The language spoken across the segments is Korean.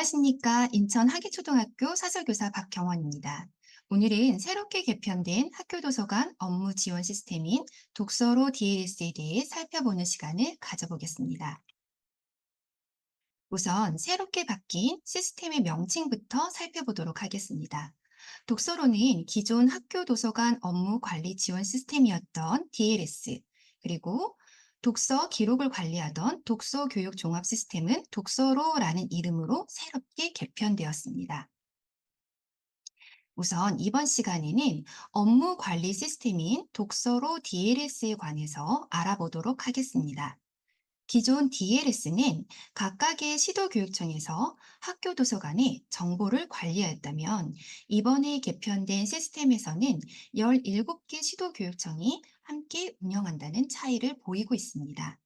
안녕하십니까. 인천 하기초등학교 사설교사 박경원입니다. 오늘은 새롭게 개편된 학교도서관 업무 지원 시스템인 독서로 DLS에 대해 살펴보는 시간을 가져보겠습니다. 우선 새롭게 바뀐 시스템의 명칭부터 살펴보도록 하겠습니다. 독서로는 기존 학교도서관 업무 관리 지원 시스템이었던 DLS, 그리고 독서 기록을 관리하던 독서 교육 종합 시스템은 독서로라는 이름으로 새롭게 개편되었습니다. 우선 이번 시간에는 업무 관리 시스템인 독서로 DLS에 관해서 알아보도록 하겠습니다. 기존 DLS는 각각의 시도교육청에서 학교 도서관에 정보를 관리하였다면, 이번에 개편된 시스템에서는 17개 시도교육청이 함께 운영한다는 차이를 보이고 있습니다.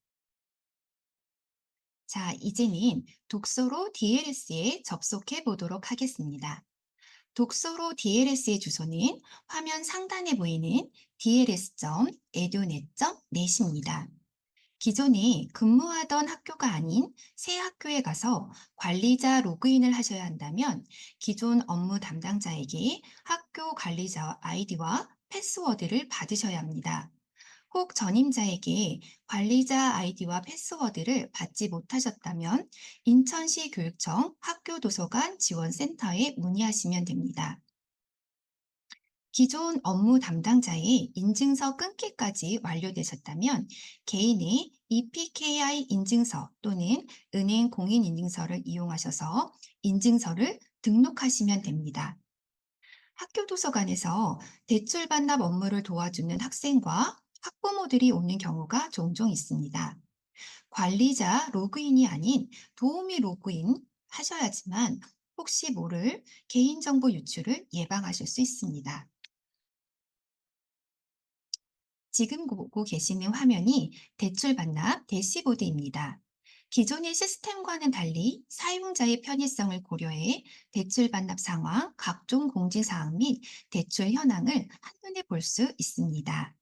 자, 이제는 독서로 DLS에 접속해 보도록 하겠습니다. 독서로 DLS의 주소는 화면 상단에 보이는 dls.edonet.net입니다. 기존에 근무하던 학교가 아닌 새 학교에 가서 관리자 로그인을 하셔야 한다면, 기존 업무 담당자에게 학교 관리자 아이디와 패스워드를 받으셔야 합니다. 혹 전임자에게 관리자 아이디와 패스워드를 받지 못하셨다면 인천시 교육청 학교도서관 지원센터에 문의하시면 됩니다. 기존 업무 담당자의 인증서 끊기까지 완료되셨다면 개인의 EPKI 인증서 또는 은행 공인인증서를 이용하셔서 인증서를 등록하시면 됩니다. 학교 도서관에서 대출 반납 업무를 도와주는 학생과 학부모들이 오는 경우가 종종 있습니다. 관리자 로그인이 아닌 도우미 로그인 하셔야지만 혹시 모를 개인정보 유출을 예방하실 수 있습니다. 지금 보고 계시는 화면이 대출 반납 대시보드입니다. 기존의 시스템과는 달리 사용자의 편의성을 고려해 대출 반납 상황, 각종 공지사항 및 대출 현황을 한눈에 볼 수 있습니다.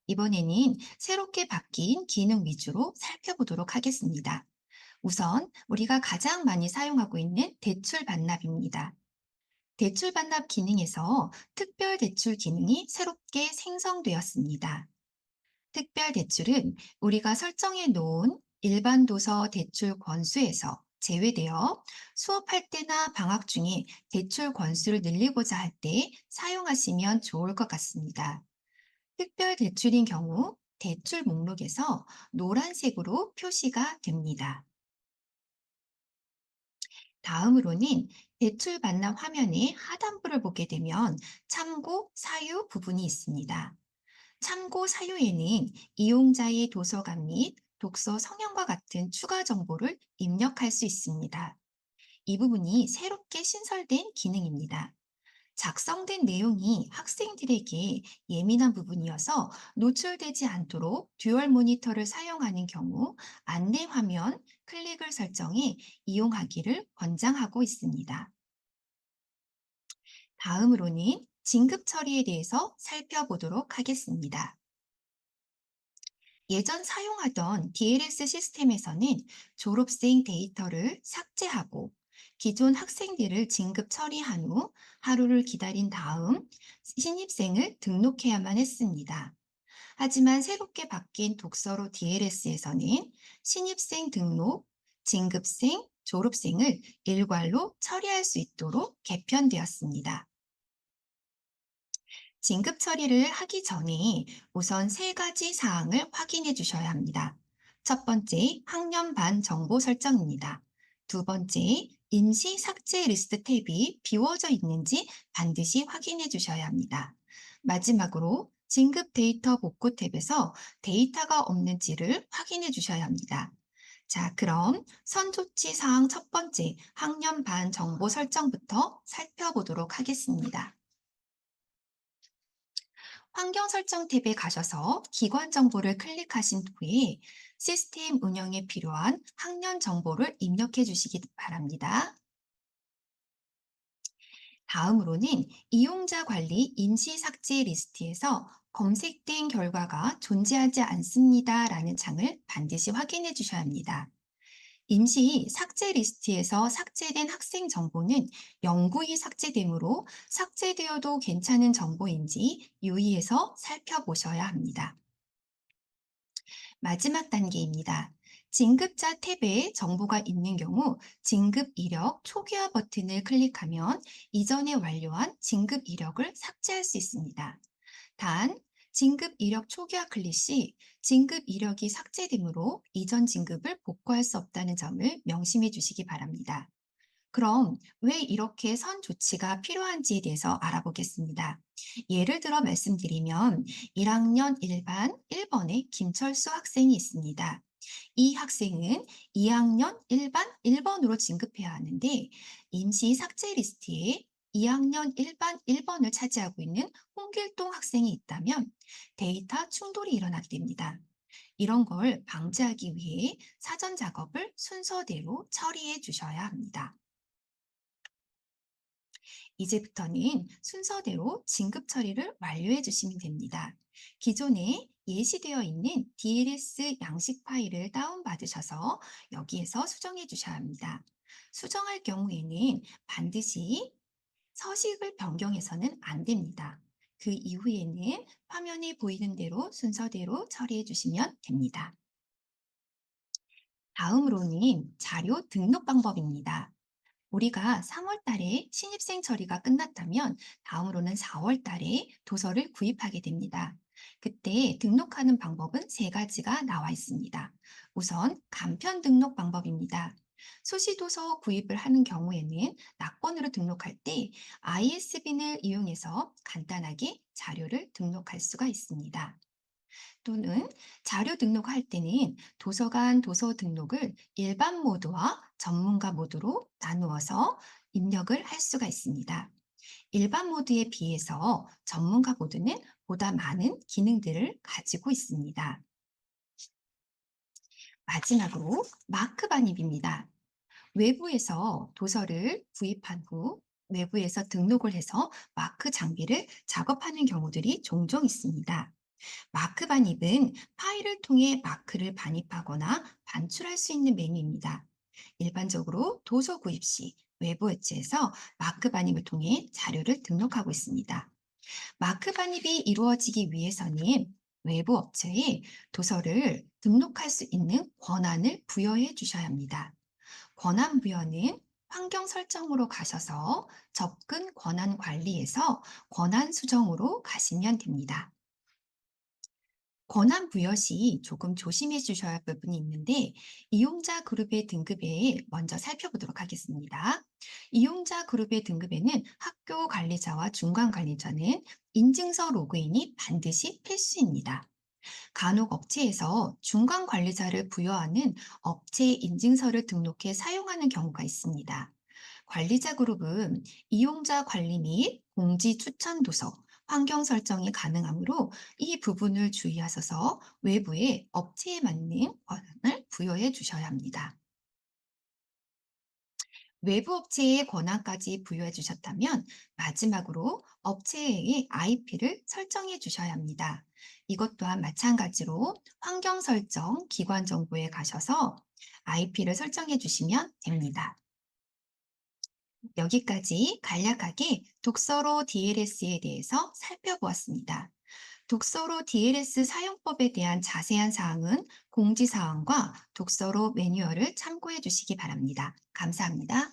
이번에는 새롭게 바뀐 기능 위주로 살펴보도록 하겠습니다. 우선 우리가 가장 많이 사용하고 있는 대출 반납입니다. 대출 반납 기능에서 특별 대출 기능이 새롭게 생성되었습니다. 특별 대출은 우리가 설정해 놓은 일반 도서 대출 권수에서 제외되어 수업할 때나 방학 중에 대출 권수를 늘리고자 할 때 사용하시면 좋을 것 같습니다. 특별 대출인 경우 대출 목록에서 노란색으로 표시가 됩니다. 다음으로는 대출 반납 화면의 하단부를 보게 되면 참고 사유 부분이 있습니다. 참고 사유에는 이용자의 도서관 및 독서 성향과 같은 추가 정보를 입력할 수 있습니다. 이 부분이 새롭게 신설된 기능입니다. 작성된 내용이 학생들에게 예민한 부분이어서 노출되지 않도록 듀얼 모니터를 사용하는 경우 안내 화면 클릭을 설정해 이용하기를 권장하고 있습니다. 다음으로는 진급 처리에 대해서 살펴보도록 하겠습니다. 예전 사용하던 DLS 시스템에서는 졸업생 데이터를 삭제하고 기존 학생들을 진급 처리한 후 하루를 기다린 다음 신입생을 등록해야만 했습니다. 하지만 새롭게 바뀐 독서로 DLS에서는 신입생 등록, 진급생, 졸업생을 일괄로 처리할 수 있도록 개편되었습니다. 진급 처리를 하기 전에 우선 세 가지 사항을 확인해 주셔야 합니다. 첫 번째, 학년 반 정보 설정입니다. 두 번째, 임시 삭제 리스트 탭이 비워져 있는지 반드시 확인해 주셔야 합니다. 마지막으로 진급 데이터 복구 탭에서 데이터가 없는지를 확인해 주셔야 합니다. 자, 그럼 선조치 사항 첫 번째, 학년 반 정보 설정부터 살펴보도록 하겠습니다. 환경 설정 탭에 가셔서 기관 정보를 클릭하신 후에 시스템 운영에 필요한 학년 정보를 입력해 주시기 바랍니다. 다음으로는 이용자 관리 임시 삭제 리스트에서 검색된 결과가 존재하지 않습니다라는 창을 반드시 확인해 주셔야 합니다. 임시 삭제 리스트에서 삭제된 학생 정보는 영구히 삭제되므로 삭제되어도 괜찮은 정보인지 유의해서 살펴보셔야 합니다. 마지막 단계입니다. 진급자 탭에 정보가 있는 경우 진급 이력 초기화 버튼을 클릭하면 이전에 완료한 진급 이력을 삭제할 수 있습니다. 단, 진급 이력 초기화 클릭 시 진급 이력이 삭제되므로 이전 진급을 복구할 수 없다는 점을 명심해 주시기 바랍니다. 그럼 왜 이렇게 선 조치가 필요한지에 대해서 알아보겠습니다. 예를 들어 말씀드리면 1학년 1반 1번에 김철수 학생이 있습니다. 이 학생은 2학년 1반 1번으로 진급해야 하는데 임시 삭제 리스트에 2학년 1반 1번을 차지하고 있는 홍길동 학생이 있다면 데이터 충돌이 일어나게 됩니다. 이런 걸 방지하기 위해 사전 작업을 순서대로 처리해 주셔야 합니다. 이제부터는 순서대로 진급 처리를 완료해 주시면 됩니다. 기존에 예시되어 있는 DLS 양식 파일을 다운받으셔서 여기에서 수정해 주셔야 합니다. 수정할 경우에는 반드시 서식을 변경해서는 안 됩니다. 그 이후에는 화면에 보이는 대로 순서대로 처리해 주시면 됩니다. 다음으로는 자료 등록 방법입니다. 우리가 3월 달에 신입생 처리가 끝났다면 다음으로는 4월 달에 도서를 구입하게 됩니다. 그때 등록하는 방법은 세 가지가 나와 있습니다. 우선 간편 등록 방법입니다. 소시도서 구입을 하는 경우에는 낙번으로 등록할 때 ISBN을 이용해서 간단하게 자료를 등록할 수가 있습니다. 또는 자료 등록할 때는 도서관 도서 등록을 일반 모드와 전문가 모드로 나누어서 입력을 할 수가 있습니다. 일반 모드에 비해서 전문가 모드는 보다 많은 기능들을 가지고 있습니다. 마지막으로 마크 반입입니다. 외부에서 도서를 구입한 후 외부에서 등록을 해서 마크 장비를 작업하는 경우들이 종종 있습니다. 마크 반입은 파일을 통해 마크를 반입하거나 반출할 수 있는 메뉴입니다. 일반적으로 도서 구입 시 외부 앱지에서 마크 반입을 통해 자료를 등록하고 있습니다. 마크 반입이 이루어지기 위해서는 외부 업체에 도서를 등록할 수 있는 권한을 부여해 주셔야 합니다. 권한 부여는 환경 설정으로 가셔서 접근 권한 관리에서 권한 수정으로 가시면 됩니다. 권한 부여 시 조금 조심해 주셔야 할 부분이 있는데 이용자 그룹의 등급에 먼저 살펴보도록 하겠습니다. 이용자 그룹의 등급에는 학교 관리자와 중간 관리자는 인증서 로그인이 반드시 필수입니다. 간혹 업체에서 중간 관리자를 부여하는 업체 인증서를 등록해 사용하는 경우가 있습니다. 관리자 그룹은 이용자 관리 및 공지 추천 도서, 환경 설정이 가능하므로 이 부분을 주의하셔서 외부의 업체에 맞는 권한을 부여해 주셔야 합니다. 외부 업체의 권한까지 부여해 주셨다면 마지막으로 업체의 IP를 설정해 주셔야 합니다. 이것 또한 마찬가지로 환경 설정 기관 정보에 가셔서 IP를 설정해 주시면 됩니다. 여기까지 간략하게 독서로 DLS에 대해서 살펴보았습니다. 독서로 DLS 사용법에 대한 자세한 사항은 공지사항과 독서로 매뉴얼을 참고해 주시기 바랍니다. 감사합니다.